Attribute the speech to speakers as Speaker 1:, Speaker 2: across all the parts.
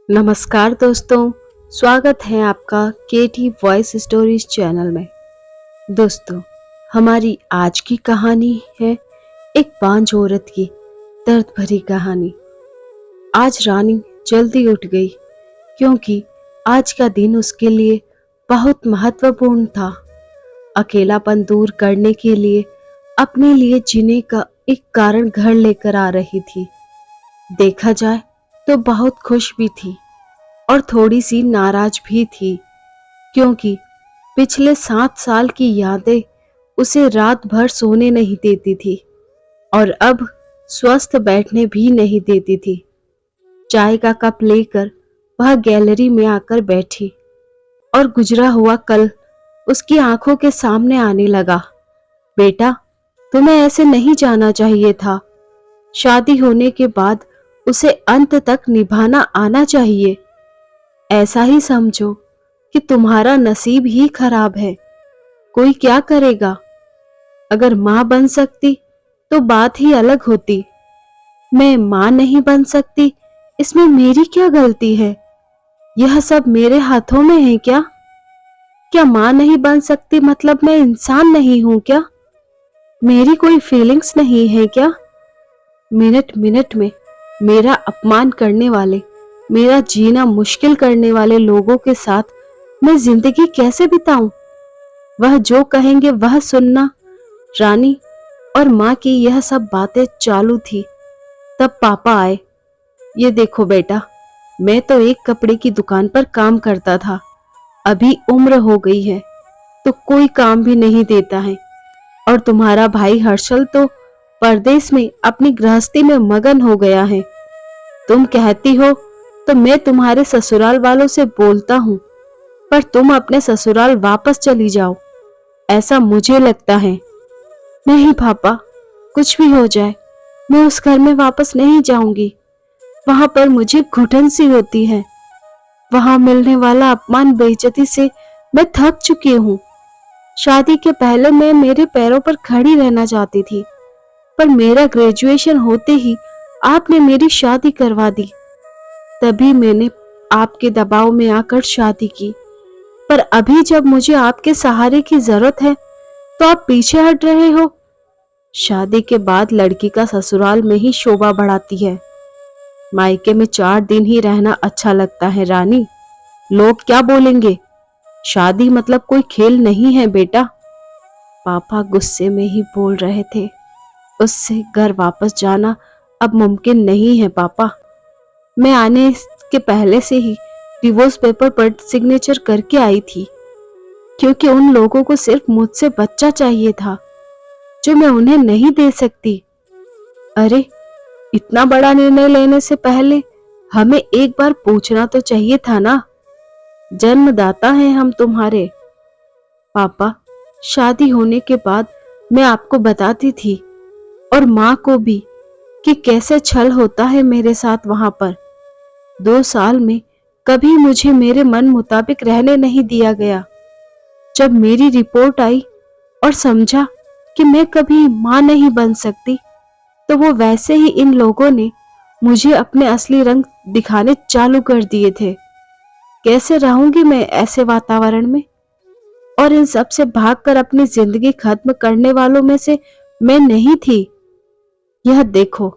Speaker 1: नमस्कार दोस्तों, स्वागत है आपका केटी वॉइस स्टोरीज चैनल में। दोस्तों, हमारी आज की कहानी है एक बांझ औरत की दर्द भरी कहानी। आज रानी जल्दी उठ गई क्योंकि आज का दिन उसके लिए बहुत महत्वपूर्ण था। अकेलापन दूर करने के लिए अपने लिए जीने का एक कारण घर लेकर आ रही थी। देखा जाए तो बहुत खुश भी थी और थोड़ी सी नाराज भी थी क्योंकि पिछले 7 साल की यादें उसे रात भर सोने नहीं देती थी और अब स्वस्थ बैठने भी नहीं देती थी। चाय का कप लेकर वह गैलरी में आकर बैठी और गुजरा हुआ कल उसकी आंखों के सामने आने लगा। बेटा, तुम्हें ऐसे नहीं जाना चाहिए था। शादी होने के बाद उसे अंत तक निभाना आना चाहिए। ऐसा ही समझो कि तुम्हारा नसीब ही खराब है। कोई क्या करेगा? अगर मां बन सकती तो बात ही अलग होती। मैं मां नहीं बन सकती, इसमें मेरी क्या गलती है? यह सब मेरे हाथों में है क्या? क्या मां नहीं बन सकती मतलब मैं इंसान नहीं हूं क्या? मेरी कोई फीलिंग्स नहीं है क्या? मिनट मिनट में मेरा अपमान करने वाले, मेरा जीना मुश्किल करने वाले लोगों के साथ मैं जिंदगी कैसे बिताऊं? वह जो कहेंगे वह सुनना। रानी और माँ की यह सब बातें चालू थी तब पापा आए। ये देखो बेटा, मैं तो एक कपड़े की दुकान पर काम करता था। अभी उम्र हो गई है तो कोई काम भी नहीं देता है और तुम्हारा भाई हर्षल तो परदेश में अपनी गृहस्थी में मगन हो गया है। तुम कहती हो तो मैं तुम्हारे ससुराल वालों से बोलता हूँ, पर तुम अपने ससुराल वापस चली जाओ, ऐसा मुझे लगता है। नहीं पापा, कुछ भी हो जाए मैं उस घर में वापस नहीं जाऊंगी। वहां पर मुझे घुटन सी होती है। वहां मिलने वाला अपमान बेइज्जती से मैं थक चुकी हूँ। शादी के पहले मैं मेरे पैरों पर खड़ी रहना चाहती थी, पर मेरा ग्रेजुएशन होते ही आपने मेरी शादी करवा दी। तभी मैंने आपके दबाव में आकर शादी की, पर अभी जब मुझे आपके सहारे की जरूरत है तो आप पीछे हट रहे हो। शादी के बाद लड़की का ससुराल में ही शोभा बढ़ाती है। मायके में 4 दिन ही रहना अच्छा लगता है रानी। लोग क्या बोलेंगे? शादी मतलब कोई खेल नहीं है बेटा। पापा गुस्से में ही बोल रहे थे। उससे घर वापस जाना अब मुमकिन नहीं है पापा। मैं आने के पहले से ही डिवोर्स पेपर पर सिग्नेचर करके आई थी क्योंकि उन लोगों को सिर्फ मुझसे बच्चा चाहिए था जो मैं उन्हें नहीं दे सकती। अरे, इतना बड़ा निर्णय लेने से पहले हमें एक बार पूछना तो चाहिए था ना। जन्मदाता हैं हम तुम्हारे। पापा, शादी होने के बाद मैं आपको बताती थी और माँ को भी कि कैसे छल होता है मेरे साथ वहां पर। 2 साल में कभी मुझे मेरे मन मुताबिक रहने नहीं दिया गया। जब मेरी रिपोर्ट आई और समझा कि मैं कभी मां नहीं बन सकती, तो वो वैसे ही इन लोगों ने मुझे अपने असली रंग दिखाने चालू कर दिए थे। कैसे रहूंगी मैं ऐसे वातावरण में? और इन सब से भागकर अपनी जिंदगी खत्म करने वालों में से मैं नहीं थी। यह देखो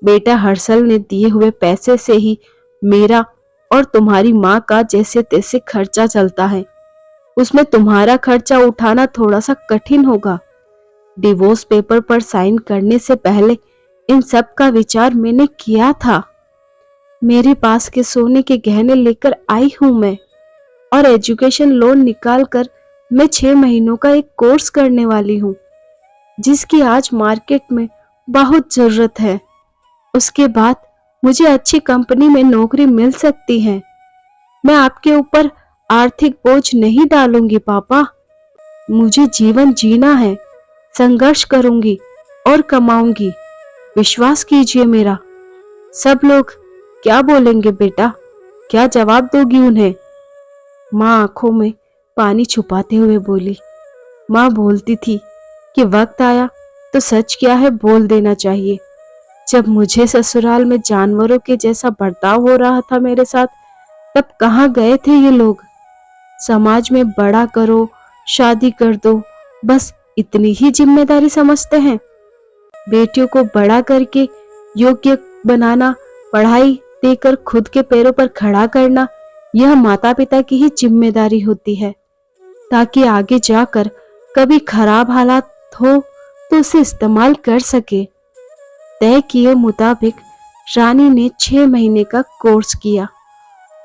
Speaker 1: बेटा, हर्षल ने दिए हुए पैसे से ही मेरा और तुम्हारी माँ का जैसे तैसे खर्चा चलता है। उसमें तुम्हारा खर्चा उठाना थोड़ा सा कठिन होगा। डिवोर्स पेपर पर साइन करने से पहले इन सब का विचार मैंने किया था। मेरे पास के सोने के गहने लेकर आई हूं मैं, और एजुकेशन लोन निकाल कर मैं 6 महीनों का एक कोर्स करने वाली हूँ जिसकी आज मार्केट में बहुत जरूरत है। उसके बाद मुझे अच्छी कंपनी में नौकरी मिल सकती है। मैं आपके ऊपर आर्थिक बोझ नहीं डालूंगी पापा। मुझे जीवन जीना है, संघर्ष करूंगी और कमाऊंगी। विश्वास कीजिए मेरा। सब लोग क्या बोलेंगे बेटा? क्या जवाब दोगी उन्हें? माँ आंखों में पानी छुपाते हुए बोली। माँ बोलती थी कि वक्त आया तो सच क्या है बोल देना चाहिए। जब मुझे ससुराल में जानवरों के जैसा बर्ताव हो रहा था मेरे साथ, तब कहाँ गए थे ये लोग? समाज में बड़ा करो, शादी कर दो, बस इतनी ही जिम्मेदारी समझते हैं। बेटियों को बड़ा करके योग्य बनाना, पढ़ाई देकर खुद के पैरों पर खड़ा करना, यह माता पिता की ही जिम्मेदारी होती है, ताकि आगे जाकर कभी खराब हालात हो तो उसे इस्तेमाल कर सके। तय किए मुताबिक रानी ने 6 महीने का कोर्स किया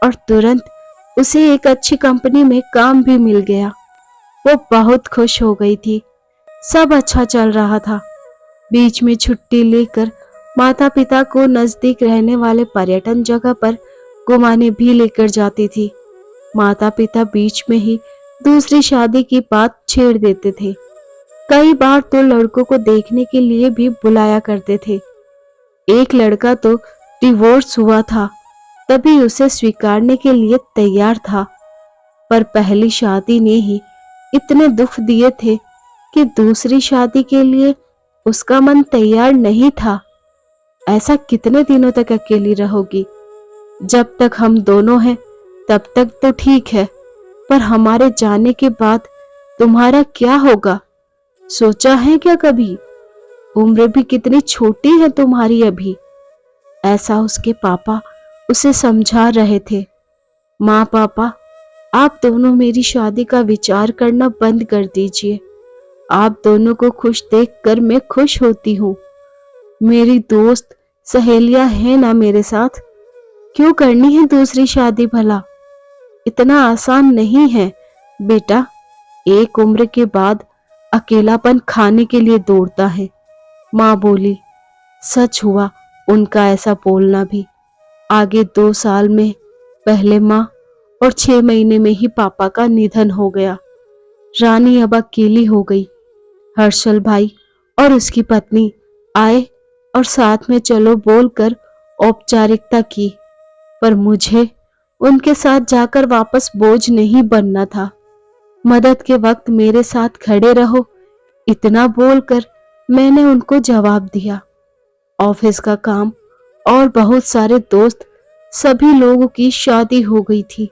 Speaker 1: और तुरंत उसे एक अच्छी कंपनी में काम भी मिल गया। वो बहुत खुश हो गई थी, सब अच्छा चल रहा था। बीच में छुट्टी लेकर माता पिता को नजदीक रहने वाले पर्यटन जगह पर घुमाने भी लेकर जाती थी। माता पिता बीच में ही दूसरी शादी की बात छेड़ देते थे। कई बार तो लड़कों को देखने के लिए भी बुलाया करते थे। एक लड़का तो डिवोर्स हुआ था, तभी उसे स्वीकारने के लिए तैयार था, पर पहली शादी ने ही इतने दुख दिए थे कि दूसरी शादी के लिए उसका मन तैयार नहीं था। ऐसा कितने दिनों तक अकेली रहोगी? जब तक हम दोनों हैं तब तक तो ठीक है, पर हमारे जाने के बाद तुम्हारा क्या होगा? सोचा है क्या कभी? उम्र भी कितनी छोटी है तुम्हारी अभी। ऐसा उसके पापा उसे समझा रहे थे। माँ पापा, आप दोनों मेरी शादी का विचार करना बंद कर दीजिए। आप दोनों को खुश देखकर मैं खुश होती हूँ। मेरी दोस्त सहेलियां हैं ना मेरे साथ, क्यों करनी है दूसरी शादी भला? इतना आसान नहीं है बेटा। एक उम्र के बाद अकेलापन खाने के लिए दौड़ता है। माँ बोली। सच हुआ उनका ऐसा बोलना भी। आगे 2 साल में पहले माँ और 6 महीने में ही पापा का निधन हो गया। रानी अब अकेली हो गई। हर्षल भाई और उसकी पत्नी आए और साथ में चलो बोलकर औपचारिकता की, पर मुझे उनके साथ जाकर वापस बोझ नहीं बनना था। मदद के वक्त मेरे साथ खड़े रहो, इतना बोलकर मैंने उनको जवाब दिया। ऑफिस का काम और बहुत सारे दोस्त, सभी लोगों की शादी हो गई थी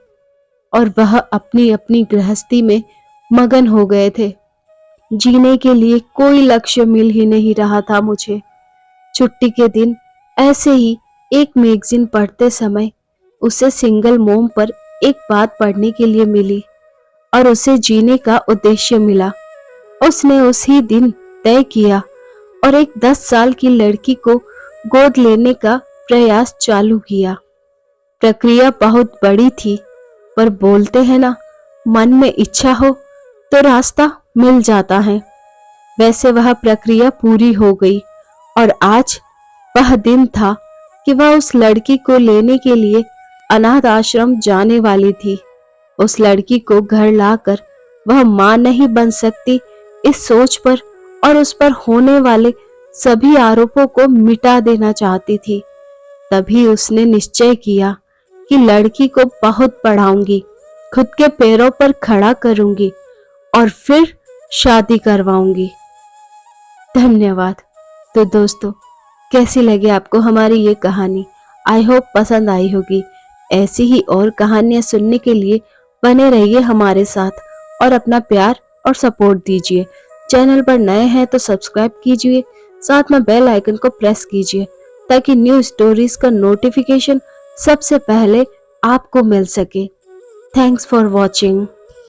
Speaker 1: और वह अपनी अपनी गृहस्थी में मगन हो गए थे। जीने के लिए कोई लक्ष्य मिल ही नहीं रहा था मुझे। छुट्टी के दिन ऐसे ही एक मैगजीन पढ़ते समय उसे सिंगल मोम पर एक बात पढ़ने के लिए मिली और उसे जीने का उद्देश्य मिला। उसने उसी दिन तय किया और एक 10 साल की लड़की को गोद लेने का प्रयास चालू किया। प्रक्रिया बहुत बड़ी थी, पर बोलते हैं ना, मन में इच्छा हो तो रास्ता मिल जाता है। वैसे वह प्रक्रिया पूरी हो गई और आज वह दिन था कि वह उस लड़की को लेने के लिए अनाथ आश्रम जाने वाली थी। उस लड़की को घर लाकर वह मां नहीं बन सकती, इस सोच पर और उस पर होने वाले सभी आरोपों को मिटा देना चाहती थी। तभी उसने निश्चय किया कि लड़की को बहुत पढ़ाऊंगी, खुद के पैरों पर खड़ा करूंगी और फिर शादी करवाऊंगी। धन्यवाद। तो दोस्तों, कैसी लगी आपको हमारी ये कहानी? आई होप पसंद आई होगी। ऐसी ही और कहानियां सुनने के लिए बने रहिए हमारे साथ और अपना प्यार और सपोर्ट दीजिए। चैनल पर नए हैं तो सब्सक्राइब कीजिए, साथ में बेल आइकन को प्रेस कीजिए ताकि न्यू स्टोरीज का नोटिफिकेशन सबसे पहले आपको मिल सके। Thanks for watching.